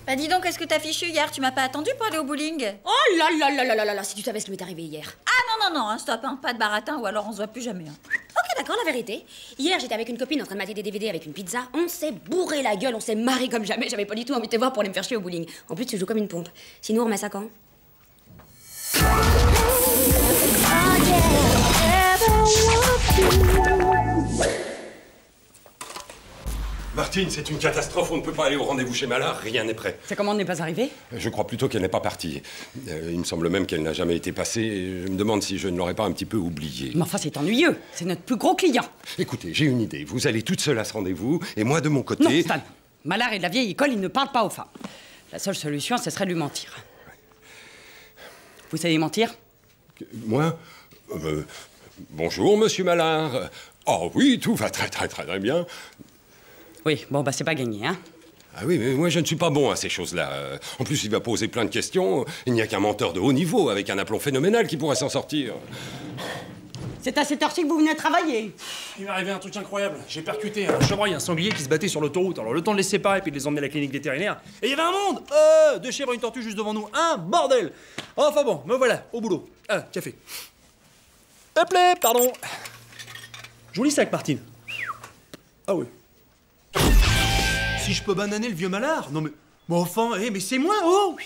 Bah dis donc, qu'est-ce que t'as fichu hier? Tu m'as pas attendu pour aller au bowling? Oh là là là là là là là, si tu savais ce qui m'est arrivé hier. Ah non, hein, stop, hein, pas de baratin ou alors on se voit plus jamais. Hein. Ok, d'accord, la vérité. Hier, j'étais avec une copine en train de mater des DVD avec une pizza. On s'est bourré la gueule, on s'est marré comme jamais. J'avais pas du tout envie de te voir pour aller me faire chier au bowling. En plus, tu joues comme une pompe. Sinon, on remet ça quand? Martine, c'est une catastrophe, on ne peut pas aller au rendez-vous chez Mallard, rien n'est prêt. C'est comment on n'est pas arrivé? Je crois plutôt qu'elle n'est pas partie. Il me semble même qu'elle n'a jamais été passée. Je me demande si je ne l'aurais pas un petit peu oubliée. Mais enfin, c'est ennuyeux. C'est notre plus gros client. Écoutez, j'ai une idée. Vous allez toute seule à ce rendez-vous, et moi, de mon côté... Non, Stan. Mallard est de la vieille école, il ne parle pas aux femmes. La seule solution, ce serait de lui mentir. Vous savez mentir? Moi bonjour, monsieur Mallard. Oh oui, tout va très bien. Oui, bon, bah c'est pas gagné, hein. Ah oui, mais moi je ne suis pas bon à ces choses-là. En plus, il va poser plein de questions. Il n'y a qu'un menteur de haut niveau, avec un aplomb phénoménal, qui pourrait s'en sortir. C'est à cette heure-ci que vous venez travailler. Il m'est arrivé un truc incroyable. J'ai percuté un chevreuil et un sanglier qui se battaient sur l'autoroute. Alors le temps de les séparer puis de les emmener à la clinique vétérinaire. Et il y avait un monde. Deux chèvres et une tortue juste devant nous. Un bordel. Enfin bon, me voilà, au boulot. Ah, café. Hop là, pardon. Joli sac, Martine. Ah oui. Si je peux bananer le vieux Mallard? Non mais... Bon enfin, mais c'est moi, oh!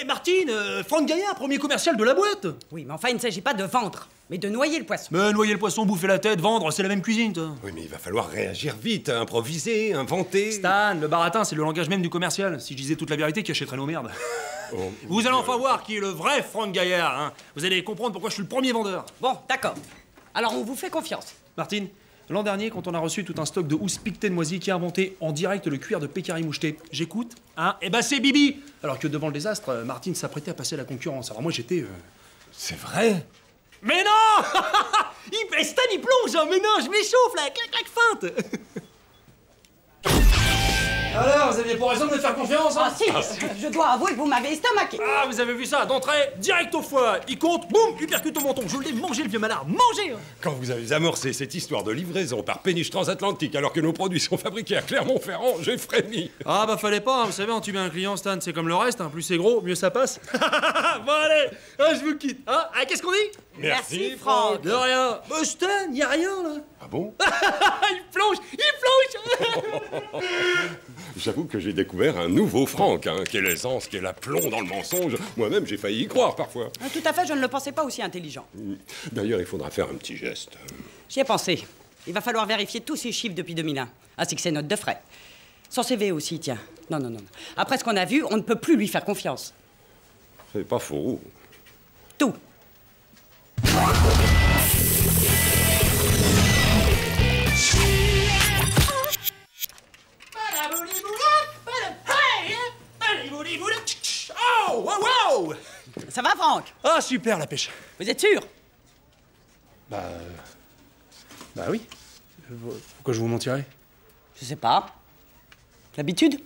Martine, Franck Gaillard, premier commercial de la boîte. Oui, mais enfin, il ne s'agit pas de vendre, mais de noyer le poisson. Mais noyer le poisson, bouffer la tête, vendre, c'est la même cuisine, toi. Oui, mais il va falloir réagir vite, improviser, inventer... Stan, le baratin, c'est le langage même du commercial. Si je disais toute la vérité, qui achèterait nos merdes? Oh, vous allez enfin voir qui est le vrai Franck Gaillard, hein. Vous allez comprendre pourquoi je suis le premier vendeur. Bon, d'accord. Alors, on vous fait confiance. Martine, l'an dernier, quand on a reçu tout un stock de housses piquetées de moisie qui a inventé en direct le cuir de pécari moucheté, j'écoute, hein, et ben c'est Bibi. Alors que devant le désastre, Martine s'apprêtait à passer à la concurrence. Alors moi, j'étais... C'est vrai? Mais non. Stan, il plonge, hein. Mais non, je m'échauffe, là. Clac, clac, feinte. Alors, vous aviez pas raison de me faire confiance, hein? Ah si, je dois avouer que vous m'avez estomaqué. Ah, vous avez vu ça, d'entrée, direct au foie. Il compte, boum, il percute au menton. Je l'ai mangé, le vieux Mallard, mangé. Quand vous avez amorcé cette histoire de livraison par péniche transatlantique alors que nos produits sont fabriqués à Clermont-Ferrand, j'ai frémi. Ah bah fallait pas, hein. Vous savez, entuber un client, Stan, c'est comme le reste, hein. Plus c'est gros, mieux ça passe. Bon allez, je vous quitte. Hein, qu'est-ce qu'on dit? Merci, Franck. De rien. Stan, y a rien, là. Ah bon? Il plonge. J'avoue que j'ai découvert un nouveau Franck, hein. Quelle aisance, quel aplomb dans le mensonge. Moi-même, j'ai failli y croire parfois. Tout à fait, je ne le pensais pas aussi intelligent. D'ailleurs, il faudra faire un petit geste. J'y ai pensé. Il va falloir vérifier tous ces chiffres depuis 2001, ainsi que ses notes de frais. Son CV aussi, tiens. Non. Après ce qu'on a vu, on ne peut plus lui faire confiance. C'est pas faux. Tout. Oh, wow! Ça va, Franck? Ah, super, la pêche. Vous êtes sûr? Bah oui. Pourquoi je vous mentirais? Je sais pas. L'habitude?